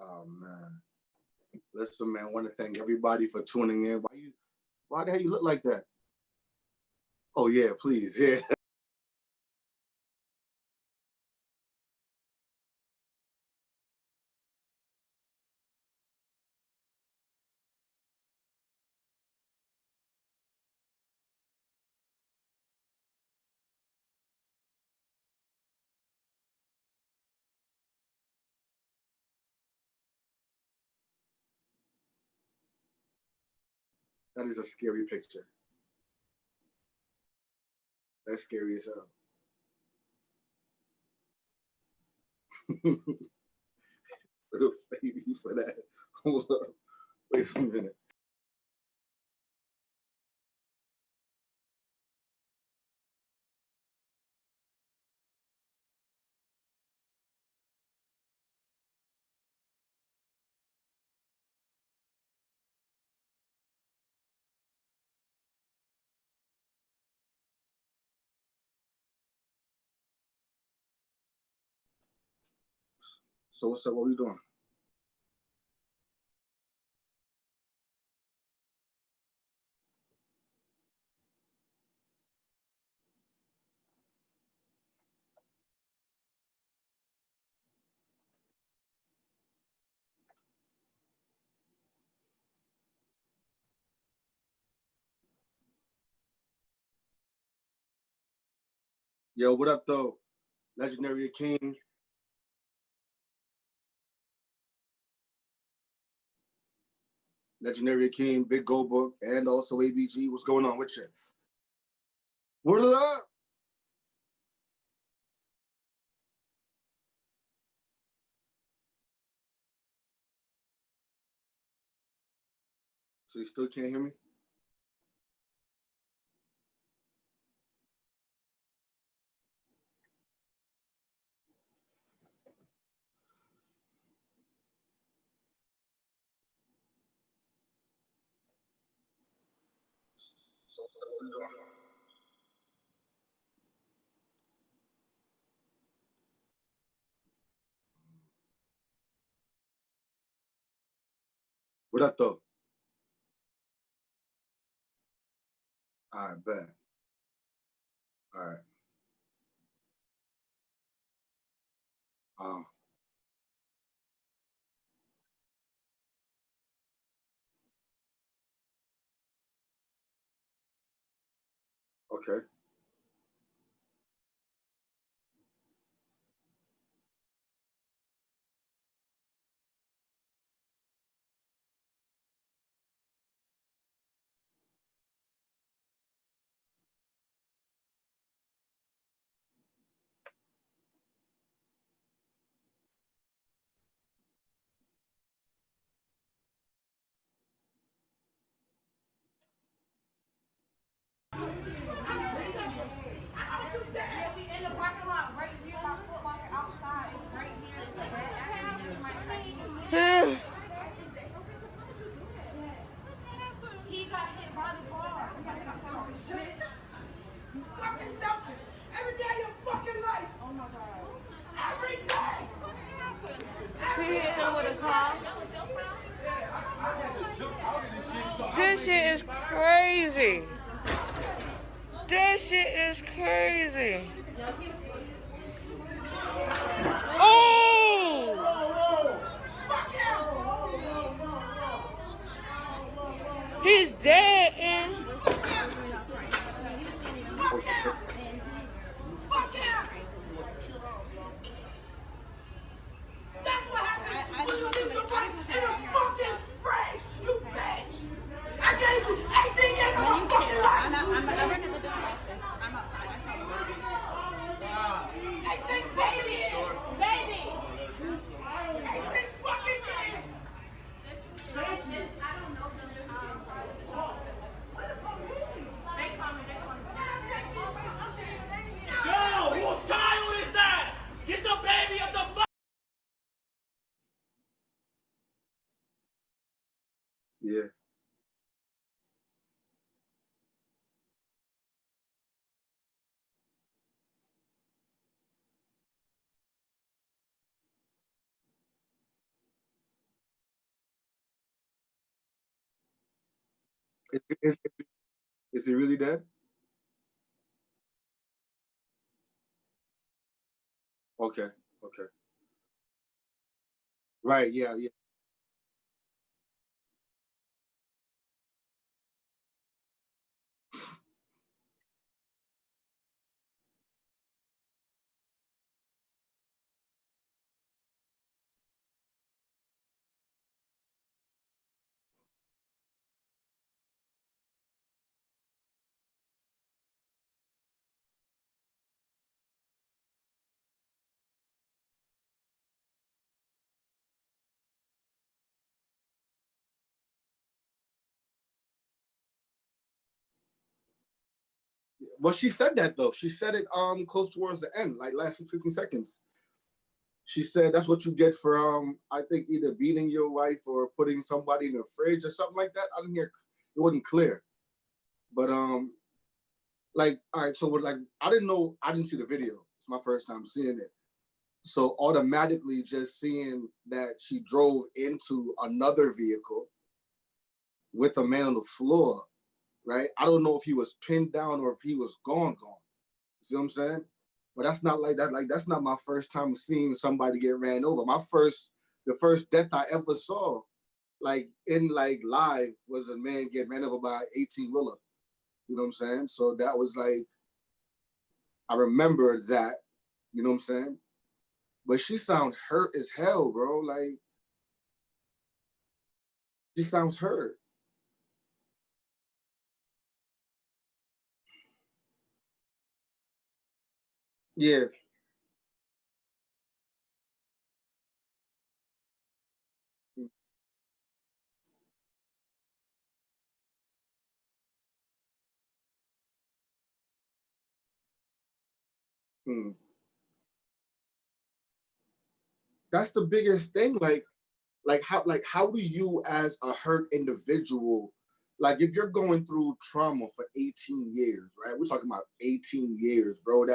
Oh man. Listen, man, I want to thank everybody for tuning in. Why the hell you look like that? Oh yeah, please. Yeah. That is a scary picture. That's scary as hell. Little baby for that. Hold up. Wait a minute. So what's up? What are we doing? Yo, what up though? Legendary King. Legendary King, Big Goldberg, and also ABG. What's going on with you? What up? So you still can't hear me? What up though? All right, bet. All right. Um, okay. In the parking lot, right here by Foot Locker outside, right here. He got hit by the car. You fucking selfish. Every day of your fucking life. Oh my god. Every day. She hit him with a car. This shit is crazy. This shit is crazy. Oh! He's dead and fuck him! Fuck him! That's what happens when you leave your wife in a fucking phrase, you bitch! I gave you 18 years of my fucking life! I'm ready to do I'm outside. I saw the movie. 18 fucking years! Baby! 18 fucking years! I don't know them. They call me. Yo, whose child is that? Get the baby of the fuck! Yeah. Is he really dead? Okay. Okay. Right. Yeah. Yeah. Well, she said that though. She said it close towards the end, like last 15 seconds. She said that's what you get for I think either beating your wife or putting somebody in the fridge or something like that. I didn't hear, it wasn't clear. But like all right, so with like I didn't know, I didn't see the video. It's my first time seeing it. So automatically just seeing that she drove into another vehicle with a man on the floor, right? I don't know if he was pinned down or if he was gone. You see what I'm saying? But that's not like that. Like that's not my first time seeing somebody get ran over. The first death I ever saw, like in like live, was a man get ran over by an 18 wheeler. You know what I'm saying? So that was like I remember that. You know what I'm saying? But she sound hurt as hell, bro. Like she sounds hurt. Yeah. Hmm. That's the biggest thing. Like how do you as a hurt individual, like if you're going through trauma for 18 years, right? We're talking about 18 years, bro.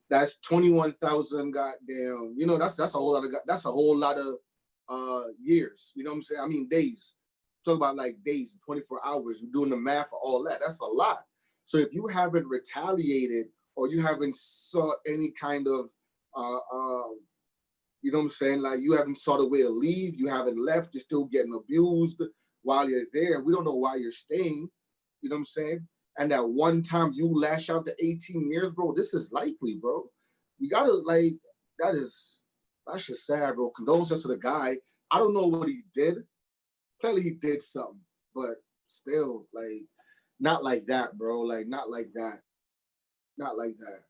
That's 21,000 goddamn, that's a whole lot of that's a whole lot of years. You know what I'm saying? I mean days. Talk about like days, 24 hours, you're doing the math for all that. That's a lot. So if you haven't retaliated or you haven't sought any kind of you know what I'm saying? Like you haven't sought a way to leave, you haven't left, you're still getting abused while you're there. We don't know why you're staying. You know what I'm saying? And that one time you lash out to 18 years, bro, this is likely, bro. We gotta like that is that's just sad, bro. Condolences to the guy. I don't know what he did. Clearly he did something, but still, like, not like that, bro. Like, not like that. Not like that.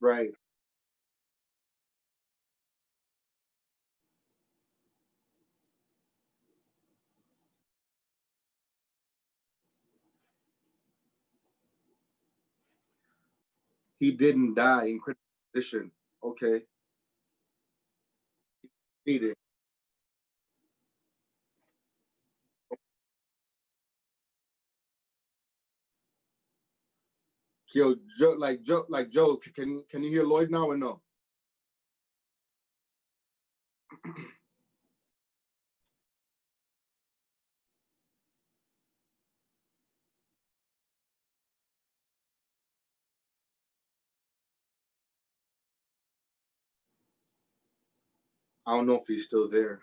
Right. He didn't die in critical condition. Okay. He did. Yo, Joe, can you hear Lloyd now or no? I don't know if he's still there.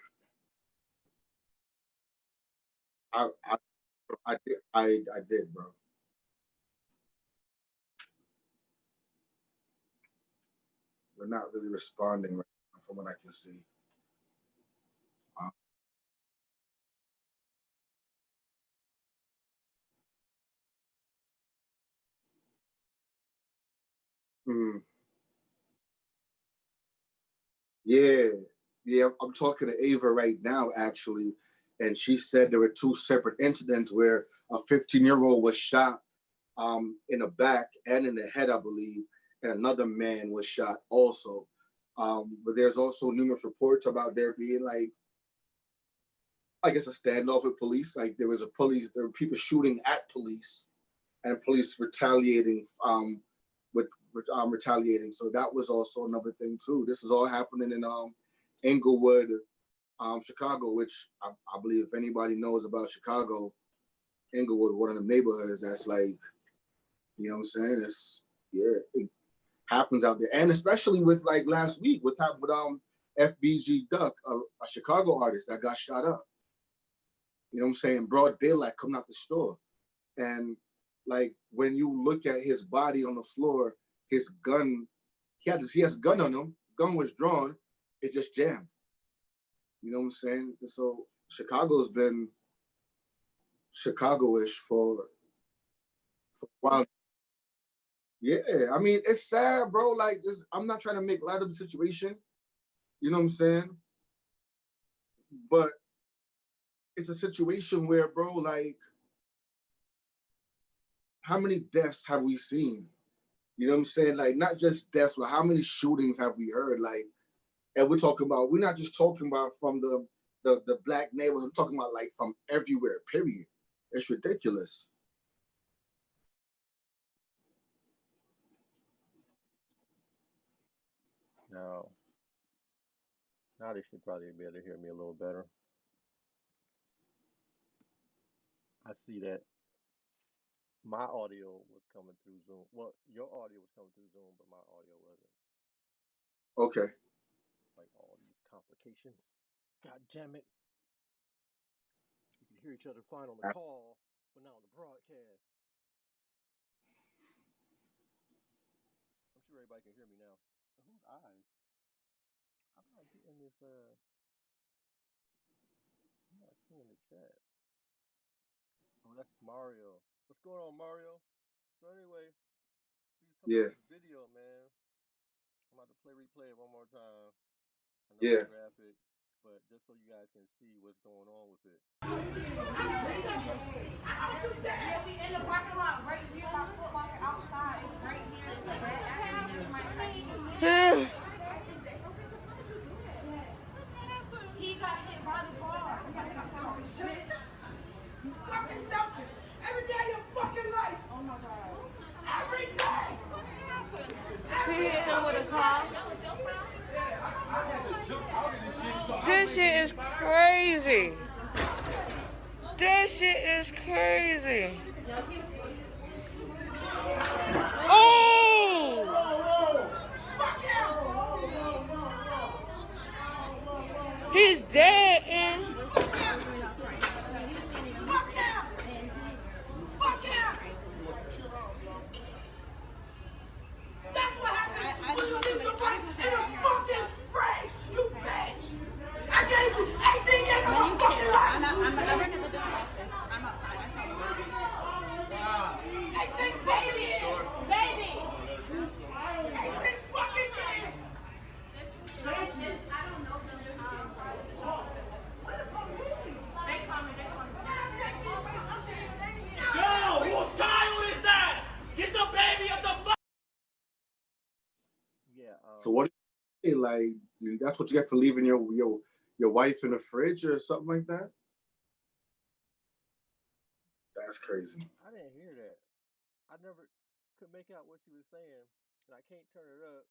I I I did, bro. We're not really responding right now from what I can see. Uh, hmm. Yeah, yeah. I'm talking to Ava right now, actually, and she said there were two separate incidents where a 15-year-old was shot in the back and in the head, I believe, and another man was shot also. But there's also numerous reports about there being like, I guess, a standoff with police. Like there was a police, there were people shooting at police, and police retaliating with retaliating. So that was also another thing too. This is all happening in Inglewood, Chicago, which I believe if anybody knows about Chicago, Inglewood, one of the neighborhoods that's like, you know what I'm saying? It's it happens out there, and especially with like last week, what happened with FBG Duck, a Chicago artist that got shot up. You know what I'm saying? Broad daylight coming out the store, and like when you look at his body on the floor, his gun, he has a gun on him. Gun was drawn, it just jammed. You know what I'm saying? So Chicago's been Chicago-ish for a while. Yeah, I mean it's sad, bro. Like I'm not trying to make light of the situation. You know what I'm saying? But it's a situation where, bro, like, how many deaths have we seen? You know what I'm saying? Like, not just deaths, but how many shootings have we heard? Like, and we're not just talking about from the black neighborhood, we're talking about like from everywhere, period. It's ridiculous. Now they should probably be able to hear me a little better. I see that my audio was coming through Zoom. Well, your audio was coming through Zoom, but my audio wasn't. Okay. Like all these complications. God damn it. You can hear each other fine on the call, but not on the broadcast. I'm sure everybody can hear me now. Whose eyes? I'm not getting this. I'm not seeing the chat. Oh, that's Mario. What's going on, Mario? So anyway, we was talking Yeah. about this video, man. I'm about to replay it one more time. I know Yeah. it's graphic, but just so you guys can see what's going on with it. In the parking lot right here by Foot Locker outside. Right here. He got hit by the car. You fucking bitch. You fucking selfish. Every day of your fucking life. Oh my god. Every day. She hit him with a car. That was your car? Yeah, I had to jump out of this shit. So this shit is crazy. This shit is crazy. Oh! He's dead, and Fuck him! Fuck him! That's what happens when you leave your wife in a fucking phrase, you bitch! I gave you 18 years of my fucking life! I'm working the donations. I'm outside. I saw the movie. Wow. 18 fucking years! Baby! 18 fucking years! I don't know them. They call me. Yo, whose child is that? Get the baby up the fuck! Yeah. So what do you say? Like, that's what you get for leaving your wife in the fridge or something like that? That's crazy. I didn't hear that. I never could make out what she was saying, and I can't turn it up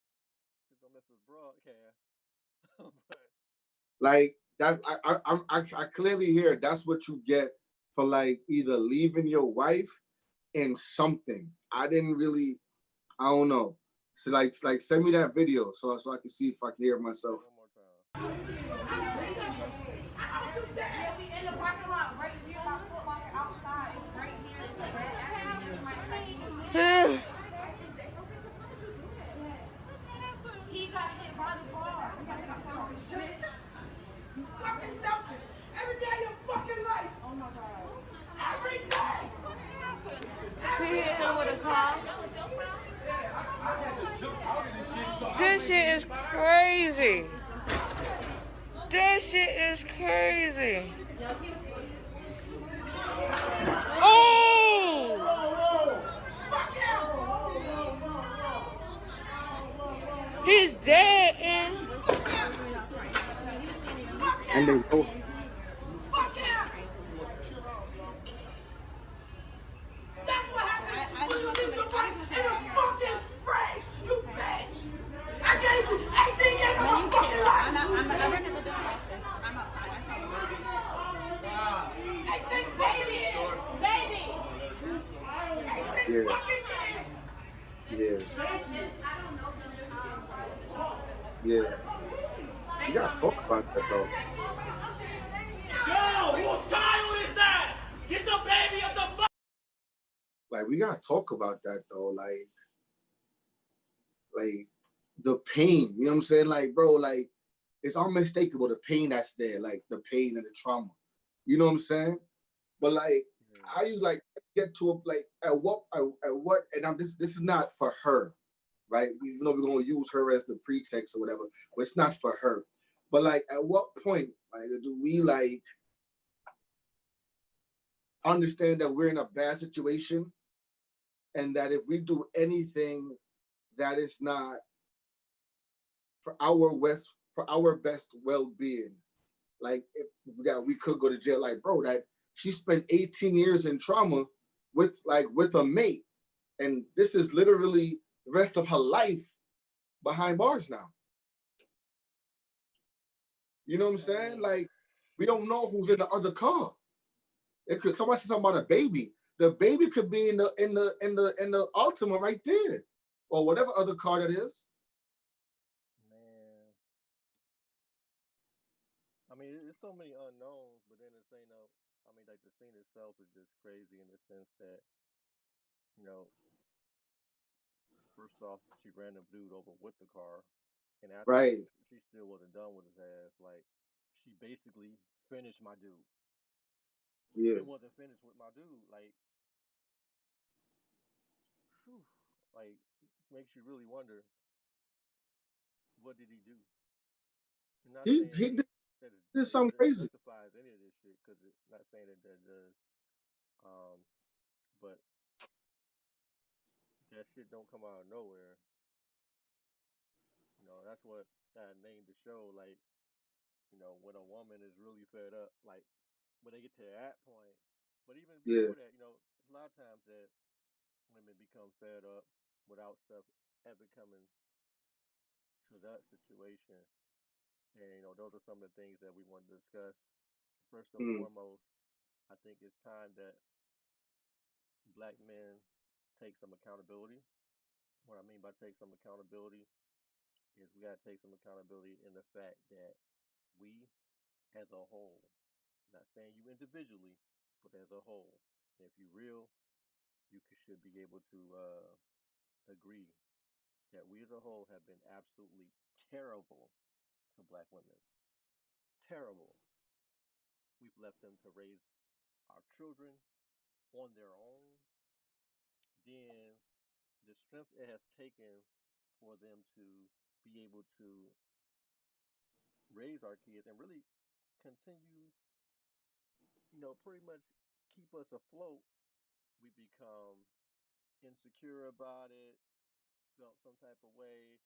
because I'm at the broadcast. But Like that, I clearly hear that's what you get for like either leaving your wife in something. I didn't really, I don't know. So like send me that video so I can see if I can hear myself. one more time. In the parking lot right here by Foot Locker outside. Right here. He got hit by the car. You fucking bitch. You fucking selfish. Every day of your fucking life. Oh my god. Every day. she hit him with a car. That was your car? Yeah, I had to jump out of this shit. So this shit is crazy. This shit is crazy. Oh! Fuck him! He's dead, and And they know. Fuck him! That's what happens Yeah, yeah, yeah. We gotta talk about that though. Yo, whose child is that? Get the baby of the fuck. Like we gotta talk about that though. Like the pain. You know what I'm saying? Like, bro, like it's unmistakable the pain that's there, like the pain and the trauma. You know what I'm saying? But like, Yeah. how you like get to a like at what? And I'm this is not for her, right? Even though we're gonna use her as the pretext or whatever, but it's not for her. But like, at what point, like, do we like understand that we're in a bad situation, and that if we do anything that is not for our best well-being, like if that we could go to jail, like bro, that she spent 18 years in trauma with a mate, and this is literally the rest of her life behind bars now. You know what I'm I saying? mean, Like we don't know who's in the other car. It could somebody say something about a baby. The baby could be in the Ultima right there, or whatever other car that is. man. I mean, there's so many unknowns, but then it's ain't no. I mean, like the scene itself is just crazy in the sense that you know, first off, she ran the dude over with the car, and Right. afterwards, she still wasn't done with his ass. Like, she basically finished my dude, Yeah. and wasn't finished with my dude. Whew, like makes you really wonder what did he do. I'm not He saying he did, that did that it something crazy. justifies any of this shit, because it's not saying that that does. Um, but that shit don't come out of nowhere. That's what I named the show. Like, when a woman is really fed up, like when they get to that point. But even Yeah. before that, a lot of times that women become fed up without stuff ever coming to that situation. And those are some of the things that we want to discuss. First and Mm, foremost, I think it's time that black men take some accountability. What I mean by take some accountability is we got to take some accountability in the fact that we, as a whole, not saying you individually, but as a whole, if you're real, you should be able to agree that we as a whole have been absolutely terrible to black women. Terrible. We've left them to raise our children on their own. Then the strength it has taken for them to be able to raise our kids and really continue, pretty much keep us afloat, we become insecure about it, felt some type of way,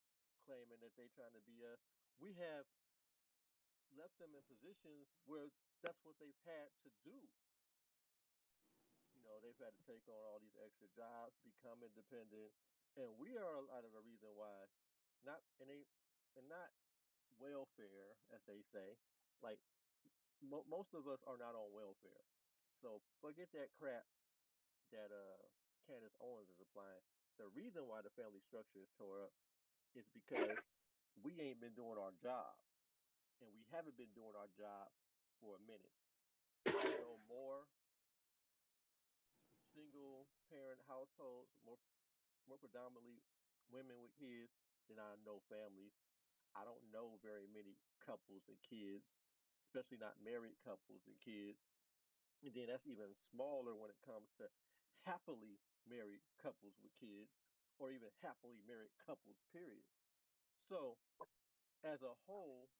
claiming that they trying to be us. We have left them in positions where that's what they've had to do. They've had to take on all these extra jobs, become independent, and we are a lot of the reason why. Not and they and not welfare, as they say. Like most of us are not on welfare, so forget that crap that Candace Owens is applying. The reason why the family structure is tore up is because we ain't been doing our job, and we haven't been doing our job for a minute. I know more single parent households, more predominantly women with kids, than I know families. I don't know very many couples and kids, especially not married couples and kids. And then that's even smaller when it comes to happily married couples with kids, or even happily married couples, period. So, as a whole,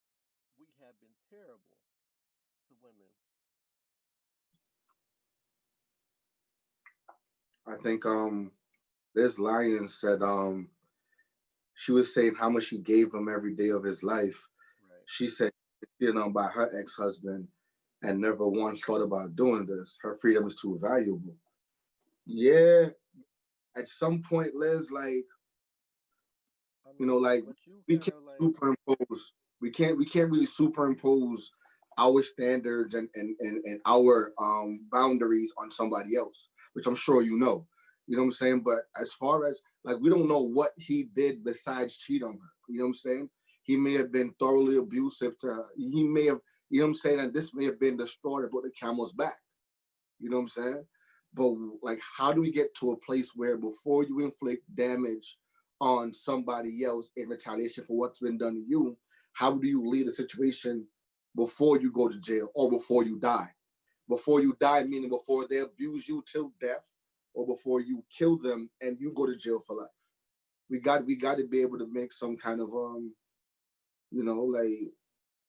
we have been terrible to women. I think Liz Lyons said she was saying how much she gave him every day of his life. Right. She said, by her ex-husband and never once thought about doing this. Her freedom is too valuable. Yeah, at some point, Liz, like, I mean, like but you we kind can't of like, superimpose. We can't really superimpose our standards and our boundaries on somebody else, which I'm sure you know. You know what I'm saying? But as far as like, we don't know what he did besides cheat on her. You know what I'm saying? He may have been thoroughly abusive to her. He may have, you know what I'm saying, and this may have been the straw that brought the camel's back. You know what I'm saying? But like, how do we get to a place where before you inflict damage on somebody else in retaliation for what's been done to you, how do you lead a situation before you go to jail or before you die? Before you die, meaning before they abuse you till death, or before you kill them and you go to jail for life. We got to be able to make some kind of like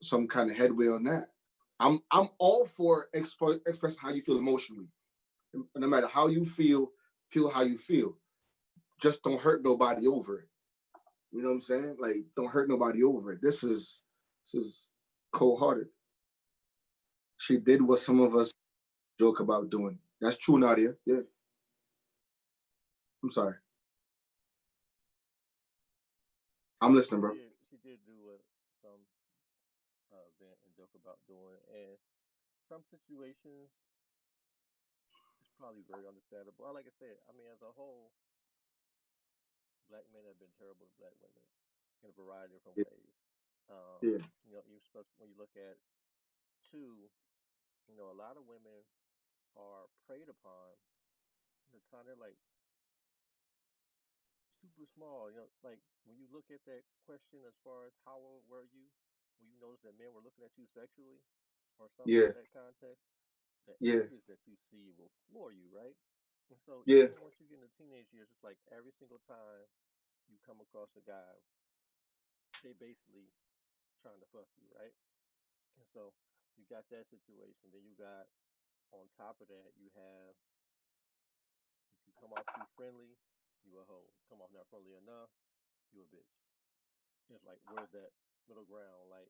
some kind of headway on that. I'm all for expressing how you feel emotionally. No matter how you feel how you feel. Just don't hurt nobody over it. You know what I'm saying? Like, don't hurt nobody over it. This is cold hearted. She did what some of us joke about doing. That's true, Nadia. Yeah. I'm sorry. I'm listening, bro. She did do what some vent and joke about doing, and some situations it's probably very understandable. Like I said, I mean, as a whole, black men have been terrible to black women in a variety of different Yeah. ways. Yeah. You especially when you look at two, a lot of women are preyed upon in the time they're like super small. Like when you look at that question as far as how old were you when you notice that men were looking at you sexually or something Yeah. in that context, the Yeah. images that you see will floor you, right? And so Yeah. even once you get into teenage years, it's like every single time you come across a guy, they basically trying to fuck you, right? And so you got that situation. Then you got on top of that, you have if you come off too friendly, you a hoe. Come off not friendly enough, you a bitch. It's like where's that middle ground? Like,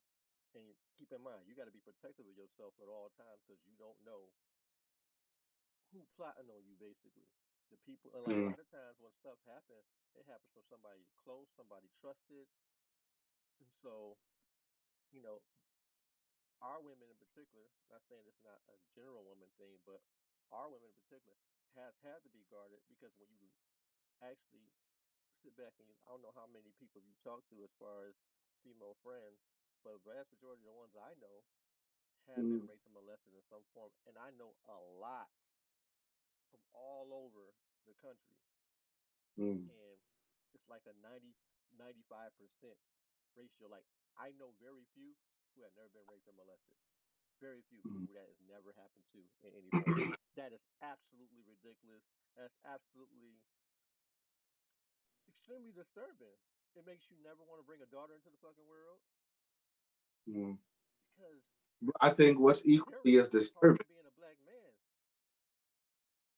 and keep in mind, you got to be protective of yourself at all times because you don't know who plotting on you. Basically, the people, and like a Mm, lot of times when stuff happens, it happens from somebody close, somebody trusted, and so you know our women in particular. Not saying it's not a general woman thing, but our women in particular has had to be guarded because when you actually sit back and I don't know how many people you talk to as far as female friends, but a vast majority of the ones I know have been mm, raped and molested in some form, and I know a lot from all over the country, mm, and it's like a 95% ratio. Like I know very few who have never been raped or molested. Very few mm. who that has never happened to in any form. That is absolutely ridiculous. That's absolutely extremely disturbing. It makes you never want to bring a daughter into the fucking world Mm. because I think what's they're equally as raising a part disturbing. of being a black man.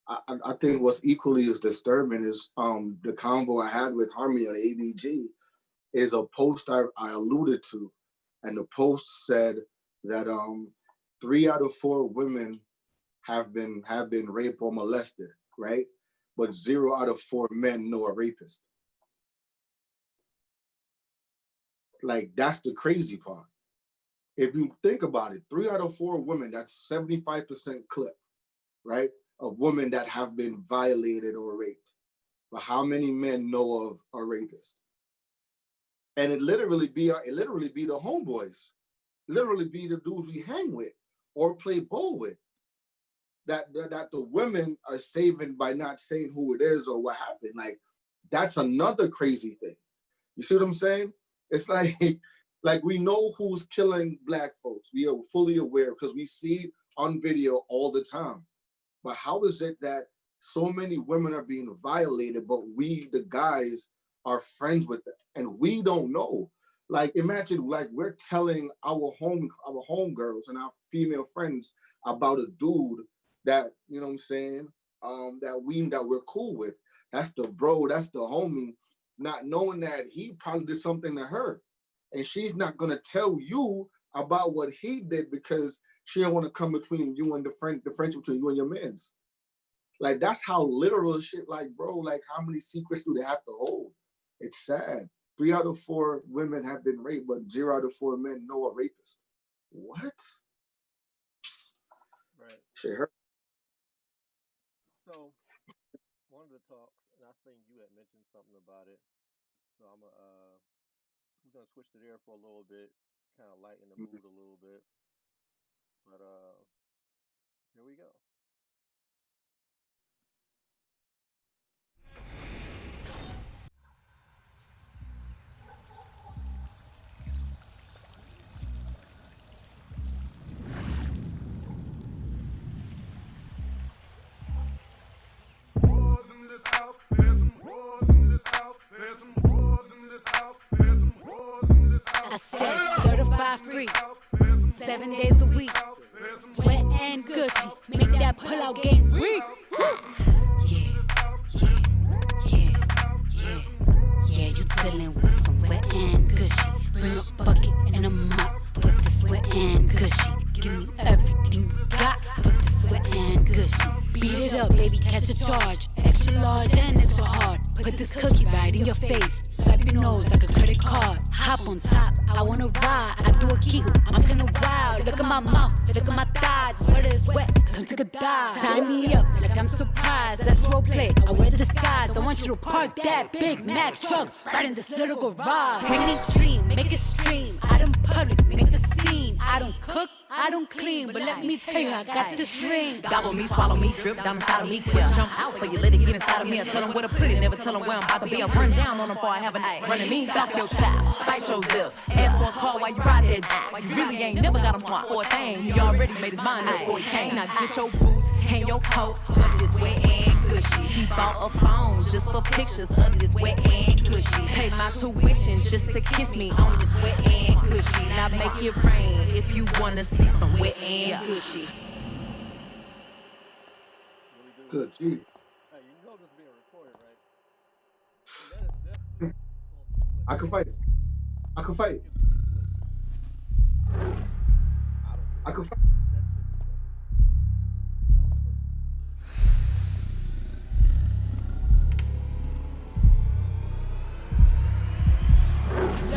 I think what's equally as disturbing is the convo I had with Harmony on ABG is a post I alluded to, and the post said that 3 out of 4 women have been raped or molested, right? But 0 out of 4 men know a rapist. Like, that's the crazy part. If you think about it, 3 out of 4 women, that's 75% clip, right? Of women that have been violated or raped. But how many men know of a rapist? And it literally be the homeboys, literally be the dudes we hang with or play ball with. That the women are saving by not saying who it is or what happened. Like, that's another crazy thing. You see what I'm saying? It's like like we know who's killing black folks. We are fully aware because we see it on video all the time. But how is it that so many women are being violated, but we, the guys, are friends with them, and we don't know? Like, imagine, like, we're telling our home girls and our female friends about a dude that, you know what I'm saying, that we're cool with. That's the bro. That's the homie. Not knowing that he probably did something to her, and she's not gonna tell you about what he did because she don't want to come between you and the friendship between you and your mans. Like, that's how literal shit. Like, bro, like, how many secrets do they have to hold? It's sad. 3 out of 4 women have been raped, but 0 out of 4 men know a rapist. What? Right. Shit hurt. So one of of the talks, and I think you had mentioned something about it. So we're gonna switch to there for a little bit, kind of lighten the mood a little bit. But here we go. I said certified free, 7 days a week, wet and gushy, make that pull out game weak. Yeah, yeah, you dealing with some wet and gushy. Bring a bucket and a mop for this wet and gushy. Give me everything you got for this wet and gushy. Beat it up, baby, catch a charge. Extra large and extra hard. Put this cookie right in your face. Swipe your nose like a credit card. Hop on top, I wanna ride. I do a giggle, I'm feeling wild. Look at my mouth, look at my thighs. Sweater is wet, come take a dive. Tie me up like I'm surprised. That's roleplay, I wear disguise. I want you to park that Big Mac truck right in this little garage. Bring me dream, make it stream. Out in public, make the scene. I don't cook, I don't clean, but let me tell you, I got this ring. Gobble me, swallow me, drip down inside of me. Quick jump out for you, let it get inside of me. I tell them where to put it, never tell them where I'm about to be. I'll run down on them before I have a night. Running me, stop your trap, bite your lip. Ask for a call while you ride that dick. You really ain't never got him for a thing. He already made his mind up before he came. Now get your boots, hang your coat, for this wet and gushy. He bought a phone just for pictures of this wet and gushy. Pay my tuition just to kiss me on this wet and gushy. Now make it rain if you wanna see some wet and gushy. Really do. Good, geez. Hey, you know this being recorded, right? And that is definitely gonna be I flipped. can fight it. I can fight it. It will be flipped. I don't I care. can fight. That should be flipped. That was perfect.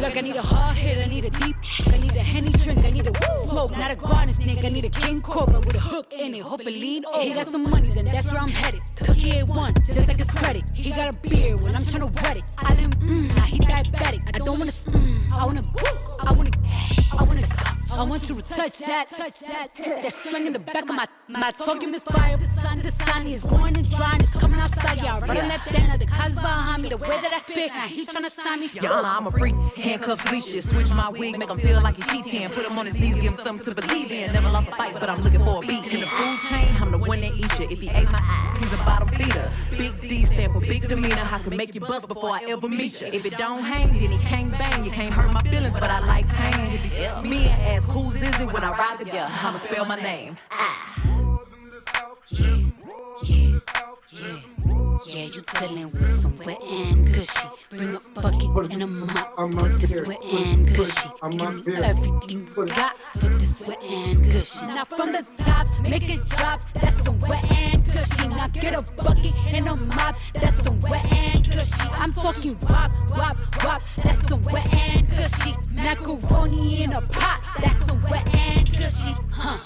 Look, I need a hard hit, I need a deep, I need a Henny drink, I need a smoke, not a garden snake, I need a king cobra with a hook in it, hope it lean over. He got some money, then that's where I'm headed. Cookie A1, just like his credit. He got a beard when I'm tryna wet it. I let him, now he diabetic. I don't wanna, I wanna, I want you to touch that, that string in the back of my talking misfire. The sun is going and drying, it's coming outside, y'all. Right on that down, the cars behind me, the way that I spit, now he tryna sign me. Your Honor, I'm a freak. Handcuffs, leashes. Switch my wig, make him feel like he's cheating. Put him on his knees, give him something to believe in. Never lost a fight, but I'm looking for a beat. In the food chain, I'm the one that eats you. If he ate my ass, he's a bottom feeder. Big D stand for big demeanor. I can make you bust before I ever meet you. If it don't hang, then he can't bang. You can't hurt my feelings, but I like pain. If he help me and ask whose is it when I ride together, I'ma spell my name. Yeah, you dealing with some wet and gushy. Bring a bucket and a mop for this wet and gushy. Give me everything you got for this wet and gushy. Now from the top, make it drop. That's some wet and gushy. Now get a bucket and a mop. That's some wet and gushy. I'm talking wop, wop, wop. That's some wet and gushy. Macaroni in a pot. That's some wet and gushy. Huh.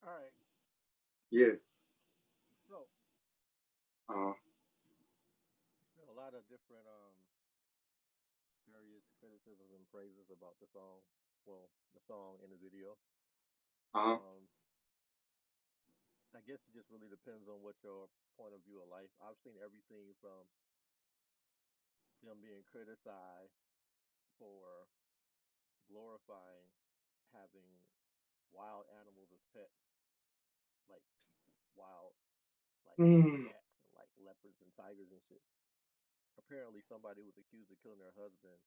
All right. Yeah. So Uh, there are a lot of different various criticisms and praises about the song. Well, the song and the video. uh-huh. Um, I guess it just really depends on what your point of view of life. I've seen everything from them being criticized for glorifying having wild animals as pets, like wild, like Mm. cats and like leopards and tigers and shit. Apparently, somebody was accused of killing their husband.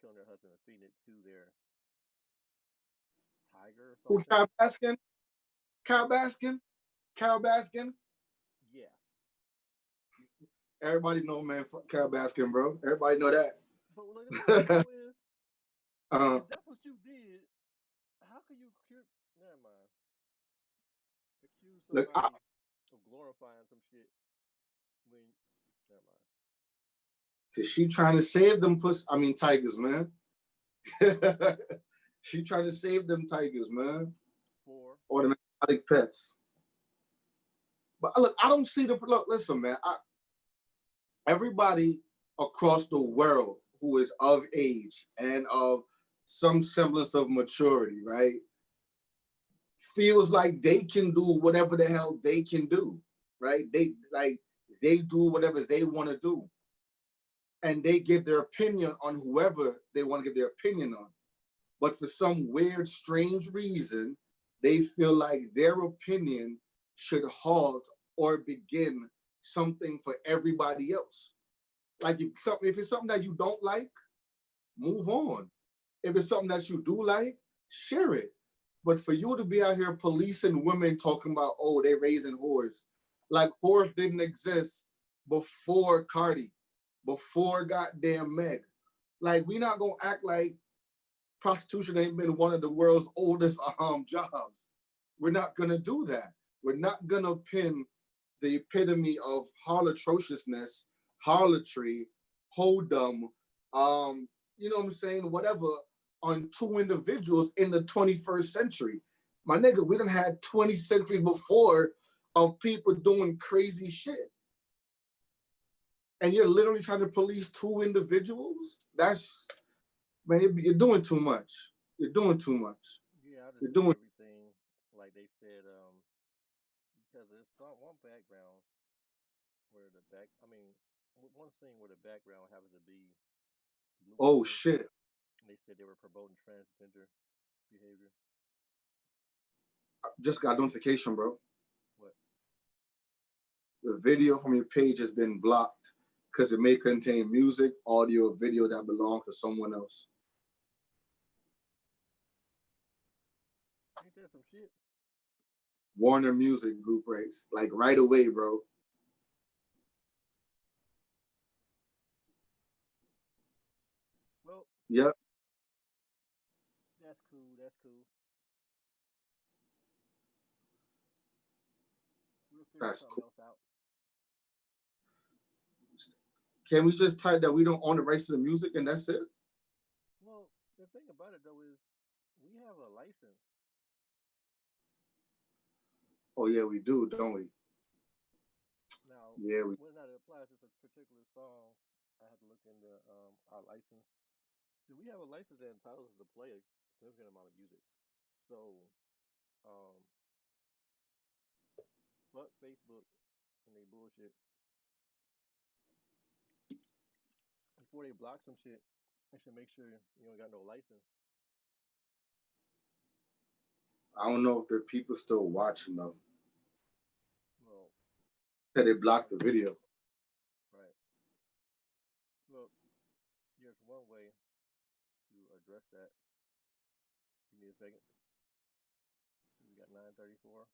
Killing their husband and feeding it to their tiger or Who, something. Cal Baskin? Cal Baskin? Cal Baskin? Yeah, Everybody know, man, fuck Cal Baskin, bro. Everybody know that. but look, the thing though is, uh, if that's what you did, how can you cure? Never mind. Accuse look, somebody of glorifying some shit when. Never mind. Cause she trying to save them tigers, man. She trying to save them tigers, man. For Or the exotic pets. But look, I don't see the look. Listen, man. Everybody across the world who is of age and of some semblance of maturity, right, feels like they can do whatever the hell they can do, right? They do whatever they want to do, and they give their opinion on whoever they want to give their opinion on. But for some weird, strange reason, they feel like their opinion should halt or begin something for everybody else. Like if it's something that you don't like, move on. If it's something that you do like, share it. But for you to be out here policing women talking about, oh, they raising whores, like whores didn't exist before Cardi, before goddamn Meg. Like we not gonna act like prostitution ain't been one of the world's oldest jobs. We're not gonna do that. We're not gonna pin the epitome of harlotrociousness, harlotry, holdom, you know what I'm saying, whatever, on two individuals in the 21st century. My nigga, we done had 20 centuries before of people doing crazy shit. And you're literally trying to police two individuals? That's, man, you're doing too much. You're doing too much. yeah, I just You're think doing, everything like they said, because there's some one background where the back, I mean, one scene where the background happens to be blue oh women, shit. and they said they were promoting transgender behavior. Just got notification, bro. What? The video from your page has been blocked because it may contain music, audio, or video that belongs to someone else. Ain't that some shit? Warner Music Group rates, like right away, bro. Well, Yep, that's cool. That's cool. We'll figure that's something cool. else out. Can we just type that we don't own the rights to the music and that's it? Well, the thing about it though is we have a license. Oh yeah, we do, don't we? Now, Yeah, we. whether or not it applies to a particular song, I have to look into our license. Do we have a license that entitles us to play a significant amount of music? So, um, fuck Facebook and they bullshit. Before they block some shit, they should make sure you don't got no license. I don't know if there are people still watching though. Well, Said they I blocked don't the know. video. Right. Well, there's one way to address that. Give me a second. We got 9:34.